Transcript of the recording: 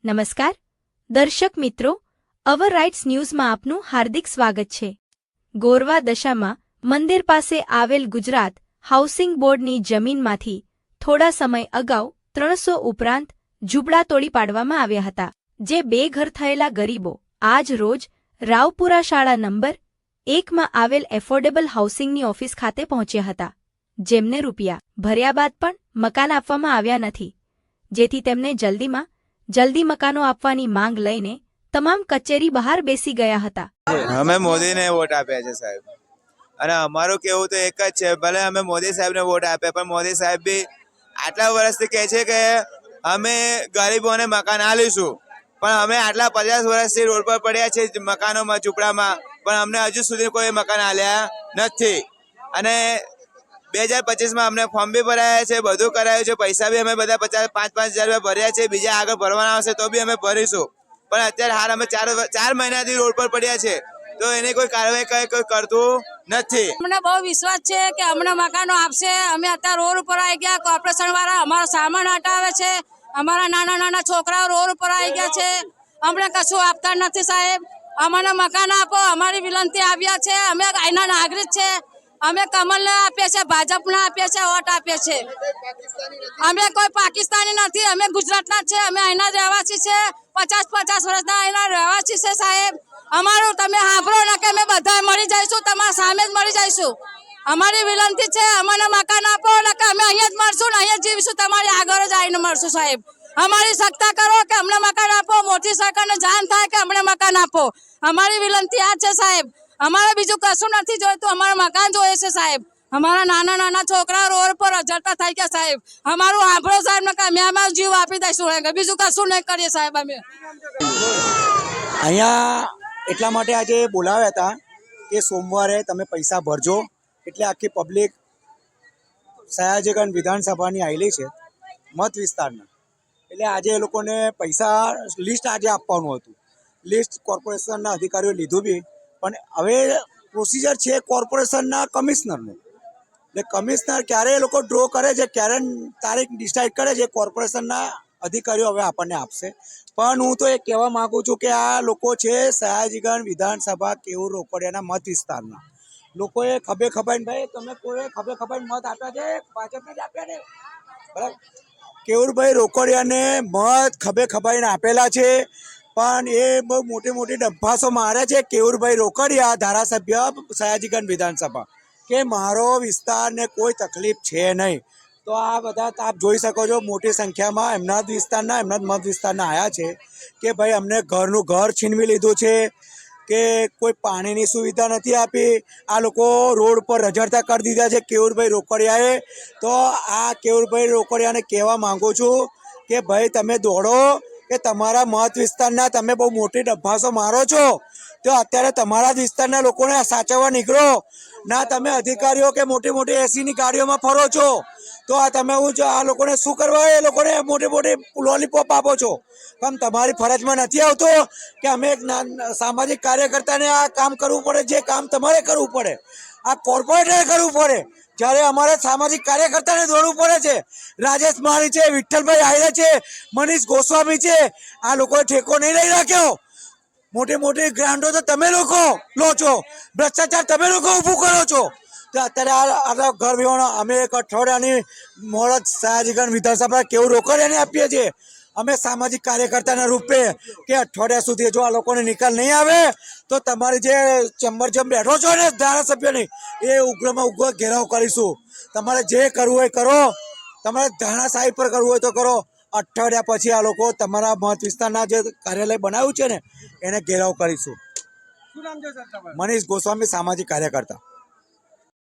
નમસ્કાર દર્શક મિત્રો, અવર રાઇટ્સ ન્યૂઝમાં આપનું હાર્દિક સ્વાગત છે। ગોરવા દશામાં મંદિર પાસે આવેલ ગુજરાત હાઉસિંગ બોર્ડની જમીનમાંથી થોડા સમય અગાઉ 300 ઉપરાંત ઝૂંપડા તોડી પાડવામાં આવ્યા હતા, જે બેઘર થયેલા ગરીબો આજ રોજ રાવપુરા શાળા નંબર 1માં આવેલ એફોર્ડેબલ હાઉસિંગની ઓફિસ ખાતે પહોંચ્યા હતા, જેમને રૂપિયા ભર્યા બાદ પણ મકાન આપવામાં આવ્યા નથી, જેથી તેમને જલ્દી મકાનો આપવાની માંગ લઈને તમામ કચેરી બહાર બેસી ગયા હતા। અમે મોદીને વોટ આપ્યા છે સાહેબ, અને અમારું કેવું તો એક જ છે, ભલે અમે મોદી સાહેબને વોટ આપ્યા પણ મોદી સાહેબ બી આટલા વર્ષથી કહે છે કે અમે ગરીબોને મકાન આલીશું, પણ અમે આટલા 50 વર્ષથી રોડ પર પડ્યા છે મકાનોમાં ઝૂંપડામાં, પણ અમને હજુ સુધી કોઈ મકાન આલ્યા નથી। અને 2025માં અમને ફોર્મ બી ભરાયા છે, બધું કરાયું છે, પૈસા બી અમે બધા 5,000 રૂપિયા ભર્યા છે, બીજા આગળ ભરવાના આવશે તો બી અમે ભરીશું, પણ અત્યારે હાલ અમે 4 મહિનાથી રોડ પર પડ્યા છે, તો એની કોઈ કાર્યવાહી કોઈ કરતું નથી। અમને બહુ વિશ્વાસ છે કે અમને મકાનો આપશે। અમે અત્યારે રોડ ઉપર આવી ગયા, કોર્પોરેશન વાળા અમારો સામાન હટાવે છે, અમારા નાના છોકરાઓ રોડ ઉપર આવી ગયા છે, અમને કશું આપતા નથી સાહેબ। અમને મકાન આપો, અમારી વિનંતી આવ્યા છે। અમે અહીંના નાગરિક છે, અમે કમલને આપીએ છીએ, ભાજપને આપીએ છીએ, વોટ આપીએ છીએ। અમે કોઈ પાકિસ્તાની નથી, અમે ગુજરાતના છે, અમે અહીંના રહેવાસી છે, 50 વર્ષના અહીંના રહેવાસી છે સાહેબ। અમારું તમે સાંભળો ને કે અમે બધા મળી જઈશું, તમારા સામે જ મળી જઈશું। અમારી વિનંતી છે, અમને મકાન આપો ને કે અમે અહીંયા જ મળશું ને અહીંયા જ જીવીશું, તમારી આગળ જ આવીને મળશું સાહેબ। અમારી સત્તા કરો કે અમને મકાન આપો, મોટી સરકારને જાણ થાય કે અમને મકાન આપો। અમારી વિનંતી આ છે સાહેબ, અમારે બીજું કશું નથી જોઈતું, અમારે મકાન જોઈએ છે સાહેબ। અમારા નાના છોકરા રોડ પર અજરતા થઈ ગયા સાહેબ, અમારું આંભળો સાહેબ ને કે અમે અમારો જીવ આપી દઈશું, બીજું કશું નહીં કરીએ સાહેબ। અમે અહીંયા એટલા માટે આજે બોલાવ્યા હતા કે સોમવારે તમે પૈસા ભરજો, એટલે આખી પબ્લિક સયાજીગંજ વિધાનસભાની આવેલી છે મત વિસ્તારના, એટલે આજે એ લોકોને પૈસા લિસ્ટ આજે આપવાનું હતું। લિસ્ટ કોર્પોરેશનના અધિકારીઓ લીધું બી, પણ હવે પ્રોસિજર છે કોર્પોરેશનના કમિશનરનું, એટલે કમિશનર ક્યારે એ લોકો ડ્રો કરે છે, ક્યારે તારીખ ડિસાઇડ કરે છે, કોર્પોરેશનના અધિકારીઓ હવે આપણને આપશે। પણ હું તો એ કહેવા માંગુ છું કે આ લોકો છે સયાજીગંજ વિધાનસભા કેવું રોકડિયાના મત વિસ્તારના લોકોએ ખભે ભાઈ તમે કોઈ ખભે મત આપ્યા છે, ભાજપને જ આપ્યા ને, બરાબર। કેવુરભાઈ રોકડિયાને મત ખભે આપેલા છે, પણ એ બહુ મોટી ડબ્બાસો મારે છે કેવુરભાઈ રોકડિયા ધારાસભ્ય સયાજીગંજ વિધાનસભા, કે મારો વિસ્તારને કોઈ તકલીફ છે નહીં। તો આ બધા આપ જોઈ શકો છો મોટી સંખ્યામાં એમના જ મત વિસ્તારના આવ્યા છે કે ભાઈ અમને ઘર છીનવી લીધું છે, કે કોઈ પાણીની સુવિધા નથી આપી, આ લોકો રોડ પર રઝળતા કરી દીધા છે કેવુરભાઈ રોકડિયાએ। તો આ કેવુરભાઈ રોકડિયાને કહેવા માંગુ છું કે ભાઈ તમે દોડો, કે તમારા મત વિસ્તારના તમે બહુ મોટી ડબ્બાસો મારો છો, તો અત્યારે તમારા જ વિસ્તારના લોકોને સાચવવા નીકળો ના, તમે અધિકારીઓ કે મોટી એસીની ગાડીઓમાં ફરો છો, તો આ તમે આ લોકોને શું કરવા, એ લોકોને મોટી લોલીપોપ આપો છો, પણ તમારી ફરજમાં નથી આવતો કે અમે એક સામાજિક કાર્યકર્તાને આ કામ કરવું પડે, જે કામ તમારે કરવું પડે આ કોર્પોરેટરે કરવું પડે, જ્યારે અમારે સામાજિક કાર્યકર્તાને દોડવું પડે છે। રાજેશ માળી છે, વિઠ્ઠલભાઈ આહિરે છે, મનીષ ગોસ્વામી છે, આ લોકોએ ઠેકો નહીં લઈ રાખ્યો। મોટી ગ્રાન્ડો તો તમે લોકો લો છો, ભ્રષ્ટાચાર તમે લોકો ઊભું કરો છો। તો અત્યારે આ ઘર વિહોણો અમે એક અઠવાડિયાની મોહલત સયાજીગંજ વિધાનસભા કેવું રોકડિયાને આપીએ છીએ, અમે સામાજિક કાર્યકર્તાના રૂપે, કે અઠવાડિયા સુધી જો આ લોકોને નિકાલ નહીં આવે તો તમારી જે ચેમ્બર જેમ બેઠો છો ને ધારાસભ્યની, એ ઉગ્રમાં ઉગ્ર ઘેરાવ કરીશું। તમારે જે કરવું હોય કરો, તમારે ધારાશાહી પર કરવું હોય તો કરો, અઠવાડિયા પછી આ લોકો તમારા મત વિસ્તારના જે કાર્યાલય બનાવ્યું છે ને એને ઘેરાવ કરીશું। મનીષ ગોસ્વામી, સામાજિક કાર્યકર્તા।